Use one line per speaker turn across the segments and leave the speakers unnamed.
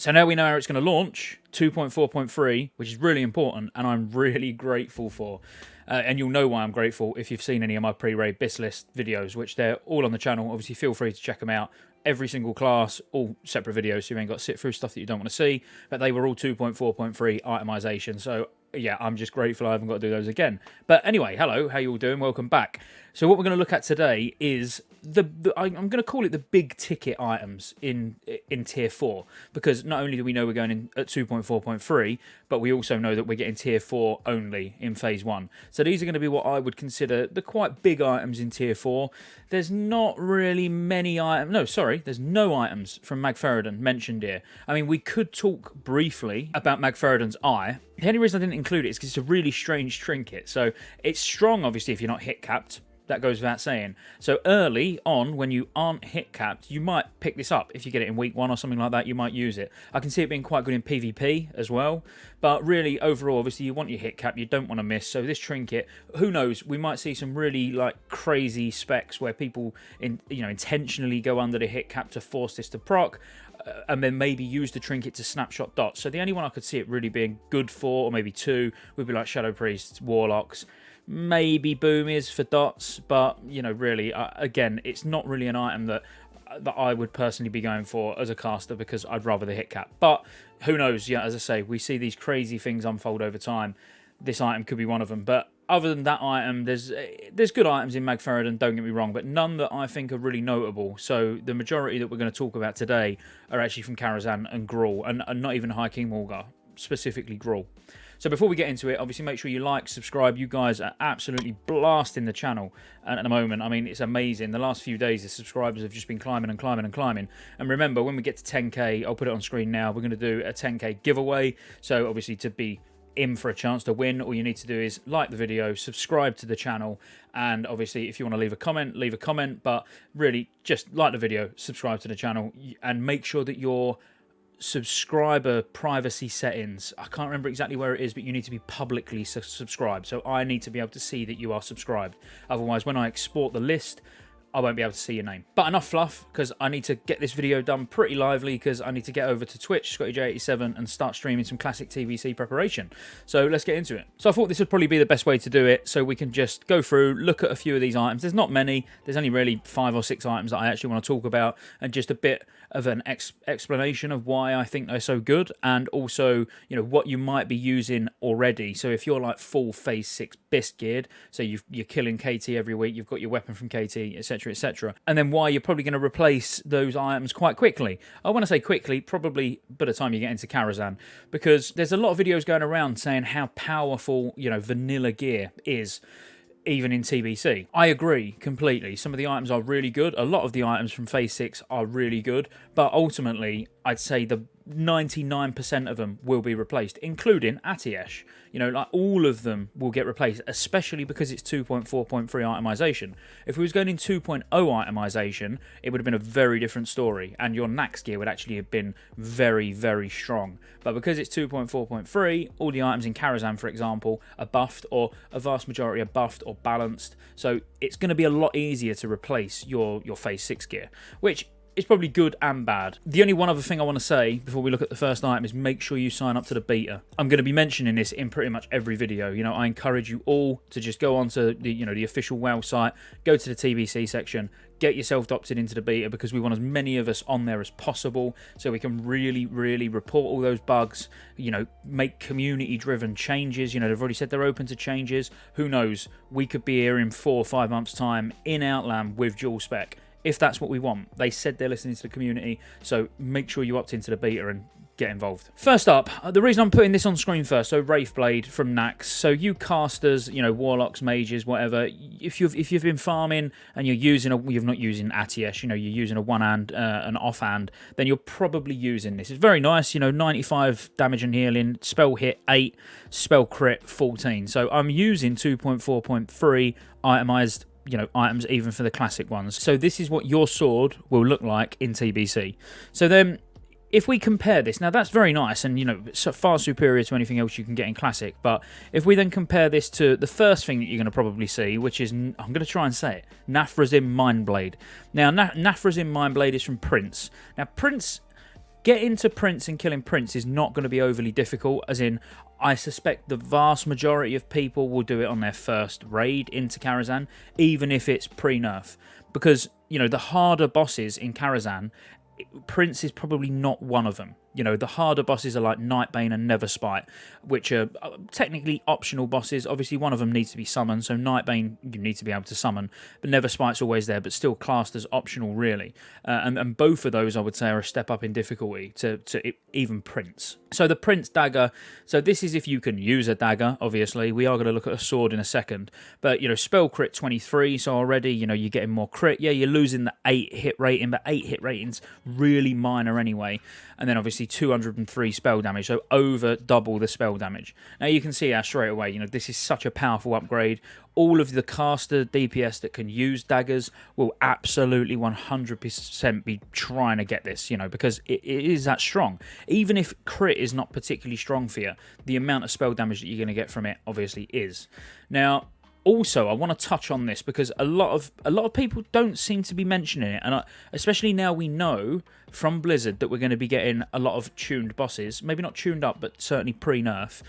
So now we know how it's going to launch, 2.4.3, which is really important, and I'm really grateful for. And you'll know why I'm grateful if you've seen any of my pre-raid BIS list videos, which they're all on the channel. Obviously, feel free to check them out. Every single class, all separate videos, so you ain't got to sit through stuff that you don't want to see. But they were all 2.4.3 itemization, so yeah, I'm just grateful I haven't got to do those again. But anyway, hello, how you all doing? Welcome back. So what we're going to look at today is I'm going to call it the big ticket items in Tier 4, because not only do we know we're going in at 2.4.3, but we also know that we're getting Tier 4 only in Phase 1. So these are going to be what I would consider the quite big items in Tier 4. There's not really many items. No, sorry, there's no items from Magtheridon mentioned here. I mean, we could talk briefly about Magtheridon's eye. The only reason I didn't include it is because it's a really strange trinket. So it's strong, obviously, if you're not hit capped. That goes without saying. So early on, when you aren't hit capped, you might pick this up. If you get it in week 1 or something like that, you might use it. I can see it being quite good in PvP as well. But really, overall, obviously, you want your hit cap. You don't want to miss. So this trinket, who knows? We might see some really crazy specs where people intentionally go under the hit cap to force this to proc. And then maybe use the trinket to snapshot dots. So the only one I could see it really being good for, or maybe 2, would be like Shadow Priests, Warlocks, maybe Boomies for dots. But, really, again, it's not really an item that I would personally be going for as a caster, because I'd rather the hit cap. But who knows? Yeah, as I say, we see these crazy things unfold over time. This item could be one of them. But other than that item, there's good items in Magtheridon, don't get me wrong, but none that I think are really notable. So the majority that we're going to talk about today are actually from Karazhan and Gruul, and not even High King Morgar, specifically Gruul. So before we get into it, obviously make sure you like, subscribe. You guys are absolutely blasting the channel at the moment. I mean, it's amazing. The last few days, the subscribers have just been climbing and climbing and climbing. And remember, when we get to 10k, I'll put it on screen now, we're going to do a 10k giveaway. So obviously to be in for a chance to win, all you need to do is like the video, subscribe to the channel, and obviously if you want to leave a comment, but really just like the video, subscribe to the channel, and make sure that your subscriber privacy settings, I can't remember exactly where it is, but you need to be publicly subscribed. So I need to be able to see that you are subscribed. Otherwise, when I export the list, I won't be able to see your name. But enough fluff, because I need to get this video done pretty lively, because I need to get over to Twitch, Scottejaye87, and start streaming some classic TBC preparation. So let's get into it. So I thought this would probably be the best way to do it, so we can just go through, look at a few of these items. There's not many. There's only really 5 or 6 items that I actually want to talk about, and just a bit of an explanation of why I think they're so good, and also, what you might be using already. So if you're like full Phase 6 BIS geared, so you're killing KT every week, you've got your weapon from KT, etc, etc, and then why you're probably going to replace those items quite quickly. I want to say quickly, probably by the time you get into Karazhan, because there's a lot of videos going around saying how powerful, vanilla gear is, even in TBC. I agree completely. Some of the items are really good. A lot of the items from Phase 6 are really good, but ultimately, I'd say the 99% of them will be replaced, including Atiesh. All of them will get replaced, especially because it's 2.4.3 itemization. If we was going in 2.0 itemization, it would have been a very different story, and your Nax gear would actually have been very, very strong. But because it's 2.4.3, all the items in Karazhan, for example, are buffed, or a vast majority are buffed or balanced. So it's going to be a lot easier to replace your Phase 6 gear, which it's probably good and bad. The only one other thing I want to say before we look at the first item is make sure you sign up to the beta. I'm going to be mentioning this in pretty much every video. I encourage you all to just go onto the the official WoW site, go to the TBC section, get yourself opted into the beta, because we want as many of us on there as possible, so we can really, really report all those bugs, make community-driven changes. They've already said they're open to changes. Who knows? We could be here in 4 or 5 months' time in Outland with dual spec, if that's what we want. They said they're listening to the community, so make sure you opt into the beta and get involved. First up, the reason I'm putting this on screen first, so Wraithblade from Nax. So you casters, warlocks, mages, whatever, if you've been farming and you're not using Atiesh, you're using a one-hand, an offhand, then you're probably using this. It's very nice, 95 damage and healing, spell hit 8, spell crit 14. So I'm using 2.4.3 itemized items even for the classic ones. So this is what your sword will look like in TBC. So then if we compare this, now that's very nice and far superior to anything else you can get in classic, but if we then compare this to the first thing that you're going to probably see, which is, I'm going to try and say it, Nathrezim Mindblade. Now Nathrezim Mindblade is from Prince. Now Prince Getting to Prince and killing Prince is not going to be overly difficult, as in, I suspect the vast majority of people will do it on their first raid into Karazhan, even if it's pre-nerf. Because, you know, the harder bosses in Karazhan, Prince is probably not one of them. You know, the harder bosses are like Nightbane and Neverspite, which are technically optional bosses. Obviously, one of them needs to be summoned, so Nightbane you need to be able to summon, but Neverspite's always there, but still classed as optional, really. And both of those, I would say, are a step up in difficulty to even Prince. So the Prince dagger, so this is if you can use a dagger, obviously. We are going to look at a sword in a second. But, you know, spell crit 23, so already, you know, you're getting more crit. Yeah, you're losing the 8 hit rating, but 8 hit rating's really minor anyway. And then obviously 203 spell damage, so over double the spell damage. Now you can see how straight away, you know, this is such a powerful upgrade. All of the caster DPS that can use daggers will absolutely 100% be trying to get this, you know, because it is that strong. Even if crit is not particularly strong for you, the amount of spell damage that you're going to get from it obviously is. Now, also, I want to touch on this because a lot of people don't seem to be mentioning it, and especially now we know from Blizzard that we're going to be getting a lot of tuned bosses, maybe not tuned up, but certainly pre-nerf.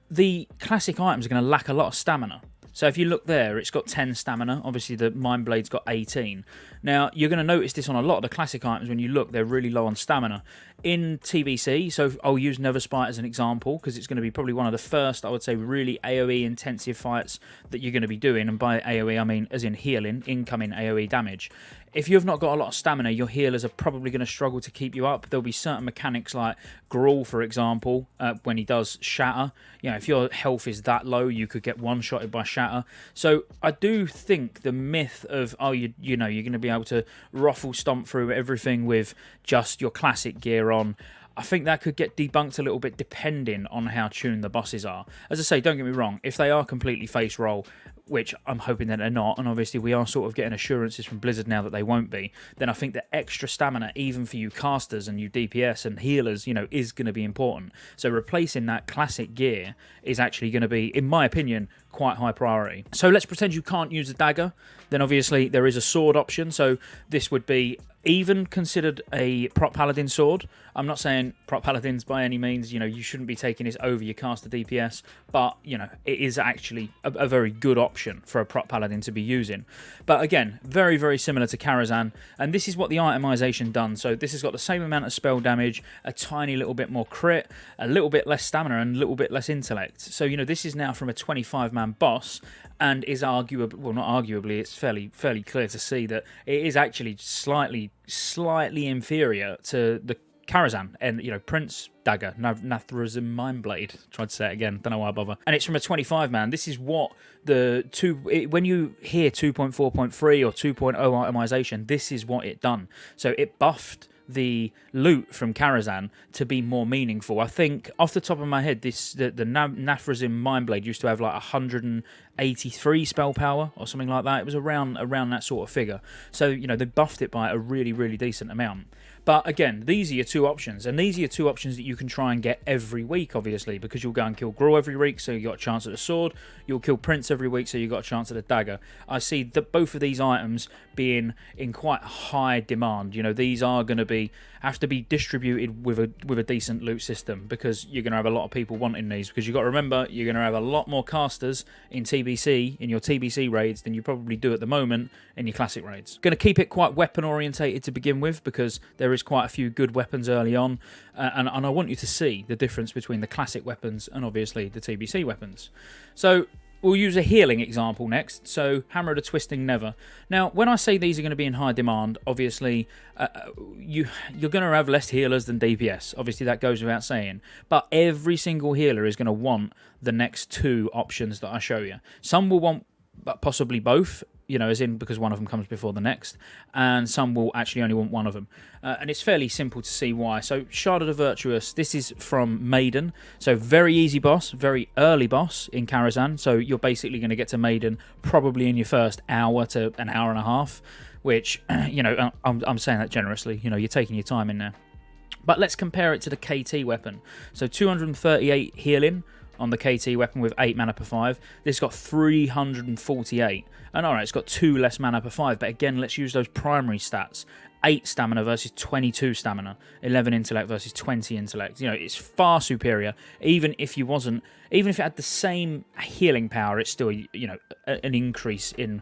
The classic items are going to lack a lot of stamina. So if you look there, it's got 10 stamina. Obviously, the Mind Blade's got 18. Now, you're going to notice this on a lot of the classic items. When you look, they're really low on stamina. In TBC, so I'll use Neverspite as an example, because it's going to be probably one of the first, I would say, really AoE intensive fights that you're going to be doing. And by AoE, I mean as in healing, incoming AoE damage. If you've not got a lot of stamina, your healers are probably going to struggle to keep you up. There'll be certain mechanics like Gruul, for example, when he does Shatter. You know, if your health is that low, you could get one-shotted by Shatter. So I do think the myth of, oh, you know, you're going to be able to ruffle stomp through everything with just your classic gear on, I think that could get debunked a little bit depending on how tuned the bosses are. As I say, don't get me wrong, if they are completely face roll, which I'm hoping that they're not, and obviously we are sort of getting assurances from Blizzard now that they won't be, then I think the extra stamina, even for you casters and you DPS and healers, you know, is going to be important. So replacing that classic gear is actually going to be, in my opinion, quite high priority. So let's pretend you can't use a dagger. Then obviously there is a sword option. So this would be even considered a prop paladin sword. I'm not saying prop paladins by any means, you know, you shouldn't be taking this over your caster DPS, but, you know, it is actually a very good option for a prop paladin to be using. But again, very, very similar to Karazhan, and this is what the itemization done. So this has got the same amount of spell damage, a tiny little bit more crit, a little bit less stamina, and a little bit less intellect. So, you know, this is now from a 25-man boss, and is arguably, well, not arguably, it's fairly clear to see that it is actually slightly inferior to the Karazhan and, you know, Prince dagger, Magtheridon Mind Blade. Tried to say it again, don't know why I bother. And it's from a 25-man. This is what when you hear 2.4.3 or 2.0 itemization, this is what it done. So it buffed the loot from Karazhan to be more meaningful. I think off the top of my head, the Magtheridon Mind Blade used to have like 183 spell power or something like that. It was around that sort of figure. So, you know, they buffed it by a really, really decent amount. But again, these are your two options, and these are your two options that you can try and get every week, obviously, because you'll go and kill Gruul every week, so you got a chance at the sword. You'll kill Prince every week, so you got a chance at the dagger. I see that both of these items being in quite high demand. You know, these are going to have to be distributed with a decent loot system, because you're going to have a lot of people wanting these. Because you've got to remember, you're going to have a lot more casters in TBC, in your TBC raids, than you probably do at the moment in your classic raids. Going to keep it quite weapon orientated to begin with, because there is quite a few good weapons early on, and I want you to see the difference between the classic weapons and obviously the TBC weapons. So we'll use a healing example next. So Hammer of the Twisting Never. Now, when I say these are going to be in high demand, obviously you're going to have less healers than DPS. Obviously that goes without saying, but every single healer is going to want the next two options that I show you. Some will want possibly both, you know, as in because one of them comes before the next, and some will actually only want one of them. And it's fairly simple to see why. So Shard of the Virtuous, this is from Maiden. So very easy boss, very early boss in Karazhan. So you're basically going to get to Maiden probably in your first hour to an hour and a half, which, you know, I'm saying that generously. You know, you're taking your time in there. But let's compare it to the KT weapon. So 238 healing on the KT weapon with 8 mana per 5. This got 348. And alright, it's got 2 less mana per 5, but again, let's use those primary stats. 8 stamina versus 22 stamina, 11 intellect versus 20 intellect. You know, it's far superior. Even if it had the same healing power, it's still, you know, an increase in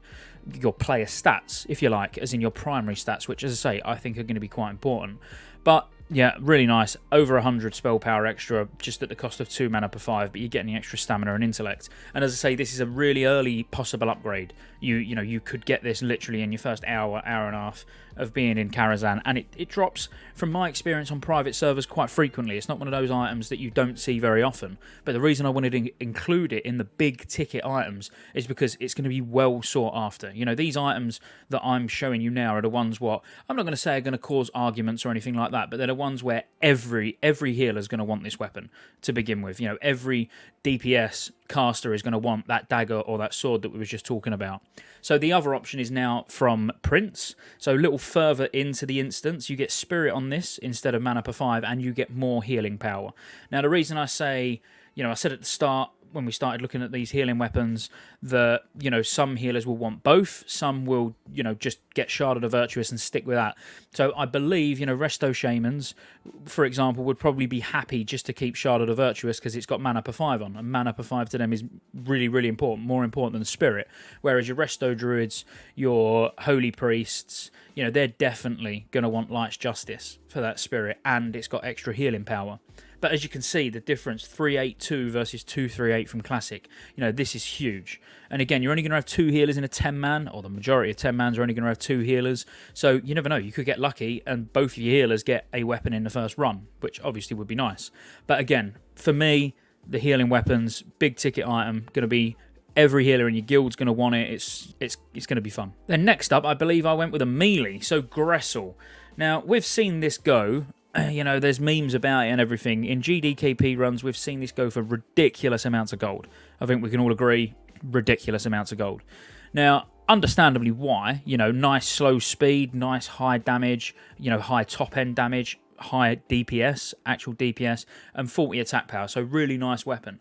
your player stats, if you like, as in your primary stats, which, as I say, I think are going to be quite important. But yeah, really nice. Over 100 spell power extra, just at the cost of 2 mana per 5, but you're getting the extra stamina and intellect. And as I say, this is a really early possible upgrade. You know, you could get this literally in your first hour and a half of being in Karazhan, and it drops, from my experience on private servers, quite frequently. It's not one of those items that you don't see very often, but the reason I wanted to include it in the big ticket items is because it's going to be well sought after. You know, these items that I'm showing you now are the ones what I'm not going to say are going to cause arguments or anything like that, but they're the ones where every healer is going to want this weapon to begin with. You know, every DPS caster is going to want that dagger or that sword that we were just talking about. So the other option is now from Prince. So a little further into the instance, you get Spirit on this instead of mana per 5, and you get more healing power. Now the reason I say, you know, I said at the start when we started looking at these healing weapons that, you know, some healers will want both, some will, you know, just get Shard of the Virtuous and stick with that. So I believe, you know, Resto Shamans, for example, would probably be happy just to keep Shard of the Virtuous because it's got mana per 5 on, and mana per 5 to them is really, really important, more important than Spirit. Whereas your Resto Druids, your Holy Priests, you know, they're definitely going to want Light's Justice for that Spirit, and it's got extra healing power. But as you can see, the difference, 382 versus 238 from Classic, you know, this is huge. And again, you're only going to have 2 healers in a 10-man, or the majority of 10-mans are only going to have 2 healers. So you never know, you could get lucky and both of your healers get a weapon in the first run, which obviously would be nice. But again, for me, the healing weapons, big ticket item, going to be every healer in your guild's going to want it. It's going to be fun. Then next up, I believe I went with a melee, so Gressel. Now, we've seen this go. You know, there's memes about it and everything. In GDKP runs, we've seen this go for ridiculous amounts of gold. I think we can all agree, ridiculous amounts of gold. Now, understandably why. You know, nice slow speed, nice high damage, you know, high top-end damage, high DPS, actual DPS, and 40 attack power. So really nice weapon.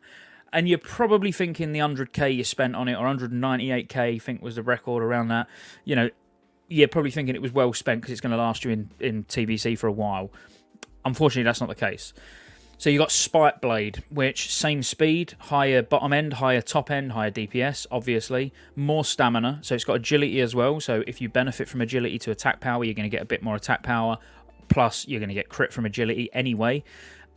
And you're probably thinking the 100k you spent on it, or 198k, I think was the record around that. You know, you're probably thinking it was well spent because it's going to last you in TBC for a while. Unfortunately, that's not the case. So you got Spike Blade, which same speed, higher bottom end, higher top end, higher DPS, obviously. More stamina, so it's got agility as well. So if you benefit from agility to attack power, you're going to get a bit more attack power. Plus, you're going to get crit from agility anyway.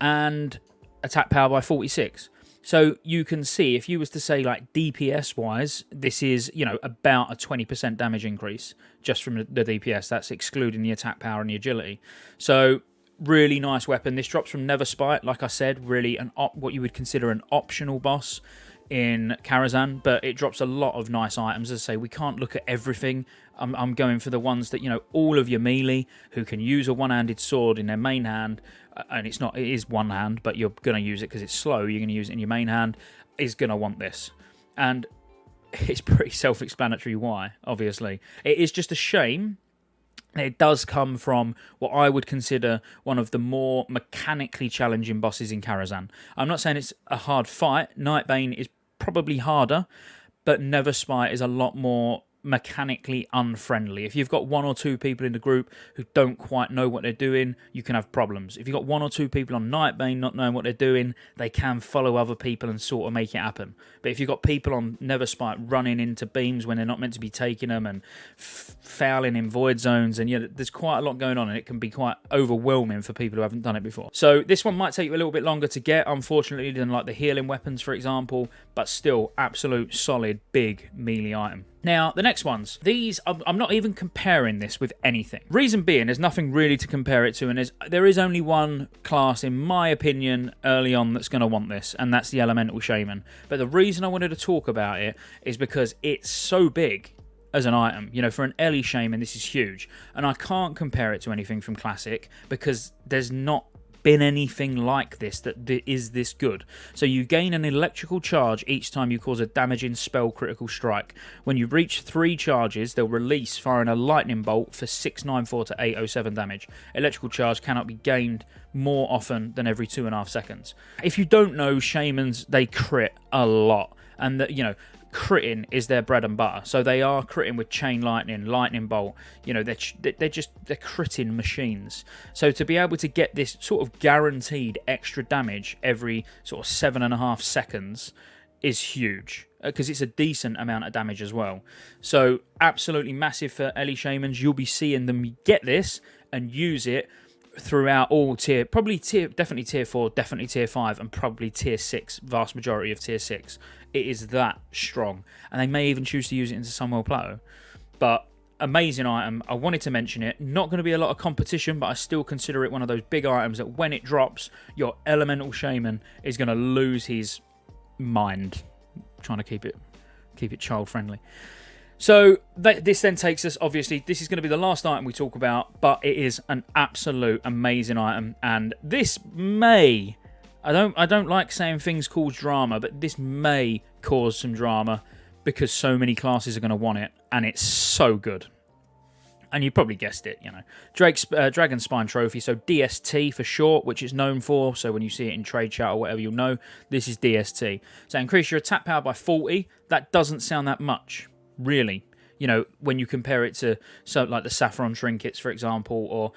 And attack power by 46. So you can see, if you was to say like DPS-wise, this is, you know, about a 20% damage increase just from the DPS. That's excluding the attack power and the agility. So really nice weapon. This drops from Neverspite, like I said, really what you would consider an optional boss in Karazhan, but it drops a lot of nice items. As I say, we can't look at everything. I'm going for the ones that, you know, all of your melee who can use a one-handed sword in their main hand, and it is one hand, but you're going to use it because it's slow, you're going to use it in your main hand, is going to want this. And it's pretty self-explanatory why, obviously. It is just a shame it does come from what I would consider one of the more mechanically challenging bosses in Karazhan. I'm not saying it's a hard fight. Nightbane is probably harder, but Neverspite is a lot more mechanically unfriendly. If you've got 1 or 2 people in the group who don't quite know what they're doing, you can have problems. If you've got 1 or 2 people on Nightbane not knowing what they're doing, they can follow other people and sort of make it happen. But if you've got people on Neverspite running into beams when they're not meant to be taking them, and fouling in void zones, and there's quite a lot going on, and it can be quite overwhelming for people who haven't done it before. So this one might take you a little bit longer to get, unfortunately, than like the healing weapons, for example, but still absolute solid big melee item. Now, the next ones. These, I'm not even comparing this with anything. Reason being, there's nothing really to compare it to, and there is only one class, in my opinion, early on that's going to want this, and that's the Elemental Shaman. But the reason I wanted to talk about it is because it's so big as an item. You know, for an Ellie Shaman, this is huge. And I can't compare it to anything from Classic because there's not been anything like this that is this good. So you gain an electrical charge each time you cause a damaging spell critical strike. When you reach 3 charges, they'll release firing a lightning bolt for 694 to 807 damage. Electrical charge cannot be gained more often than every 2.5 seconds. If you don't know, shamans, they crit a lot, and critting is their bread and butter. So they are critting with chain lightning, lightning bolt. They're critting machines. So to be able to get this sort of guaranteed extra damage every sort of 7.5 seconds is huge, because it's a decent amount of damage as well. So absolutely massive for Ellie shamans. You'll be seeing them get this and use it throughout all definitely tier 4, definitely tier 5, and probably tier 6, vast majority of tier 6. It is that strong, and they may even choose to use it into Sunwell Plateau. But amazing item. I wanted to mention it. Not going to be a lot of competition, but I still consider it one of those big items that when it drops, your elemental shaman is going to lose his mind. I'm trying to keep it child friendly. So this then takes us, obviously, this is going to be the last item we talk about, but it is an absolute amazing item, and this may, I don't like saying things cause drama, but this may cause some drama because so many classes are going to want it, and it's so good. And you probably guessed it, Dragonspine Trophy, so DST for short, which it's known for. So when you see it in trade chat or whatever, you'll know this is DST. So increase your attack power by 40. That doesn't sound that much, really. When you compare it to like the Saffron trinkets, for example, or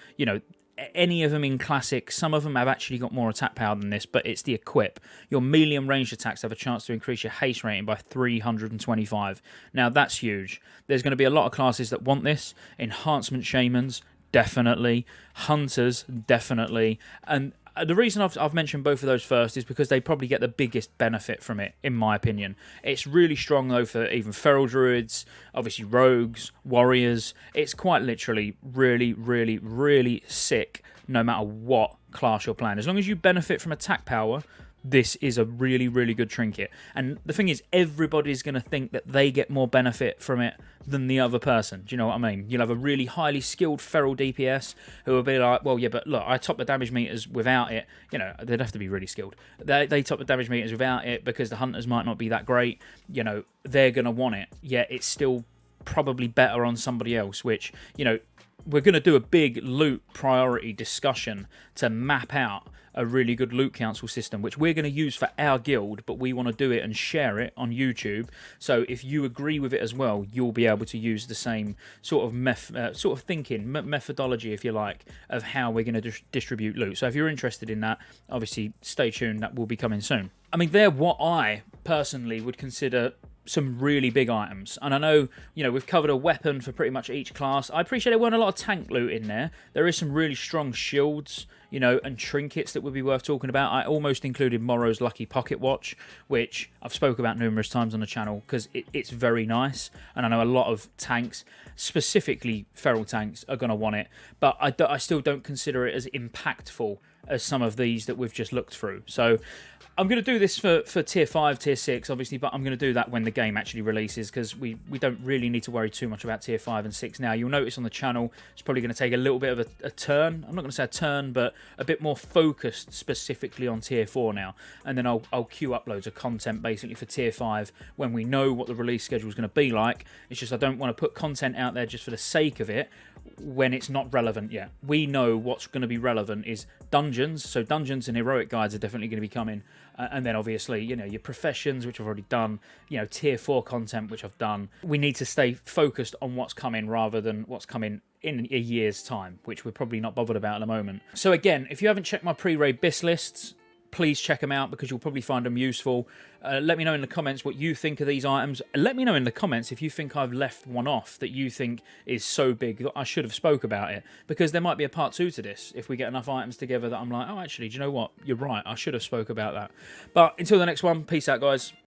any of them in Classic. Some of them have actually got more attack power than this, but it's the equip. Your melee and ranged attacks have a chance to increase your haste rating by 325. Now, that's huge. There's going to be a lot of classes that want this. Enhancement Shamans, definitely. Hunters, definitely. And the reason I've mentioned both of those first is because they probably get the biggest benefit from it, in my opinion. It's really strong, though, for even Feral Druids, obviously Rogues, Warriors. It's quite literally really, really, really sick, no matter what class you're playing. As long as you benefit from attack power, this is a really, really good trinket. And the thing is, everybody's going to think that they get more benefit from it than the other person. Do you know what I mean? You'll have a really highly skilled feral DPS who will be like, well, yeah, but look, I top the damage meters without it. They'd have to be really skilled. They top the damage meters without it because the hunters might not be that great. They're going to want it. Yet it's still probably better on somebody else, which, we're going to do a big loot priority discussion to map out a really good loot council system, which we're going to use for our guild, but we want to do it and share it on YouTube. So if you agree with it as well, you'll be able to use the same sort of methodology, if you like, of how we're going to distribute loot. So if you're interested in that, obviously stay tuned. That will be coming soon. I mean, they're what I personally would consider some really big items. And I know, we've covered a weapon for pretty much each class. I appreciate there weren't a lot of tank loot in there. There is some really strong shields, and trinkets that would be worth talking about. I almost included Morrow's Lucky Pocket Watch, which I've spoke about numerous times on the channel because it's very nice. And I know a lot of tanks, specifically feral tanks, are going to want it. But I still don't consider it as impactful as some of these that we've just looked through. So I'm going to do this for tier 5, tier 6, obviously, but I'm going to do that when the game actually releases because we don't really need to worry too much about tier 5 and 6 now. You'll notice on the channel it's probably going to take a little bit of a turn. I'm not going to say a turn, but a bit more focused specifically on tier 4 now. And then I'll queue up loads of content basically for tier 5 when we know what the release schedule is going to be like. It's just I don't want to put content out there just for the sake of it when it's not relevant yet. We know what's going to be relevant is dungeons. So dungeons and heroic guides are definitely going to be coming. And then obviously, your professions, which I've already done, tier 4 content, which I've done. We need to stay focused on what's coming rather than what's coming in a year's time, which we're probably not bothered about at the moment. So again, if you haven't checked my pre-raid BIS lists, please check them out because you'll probably find them useful. Let me know in the comments what you think of these items. Let me know in the comments if you think I've left one off that you think is so big that I should have spoke about it, because there might be a part 2 to this if we get enough items together that I'm like, oh, actually, do you know what? You're right. I should have spoke about that. But until the next one, peace out, guys.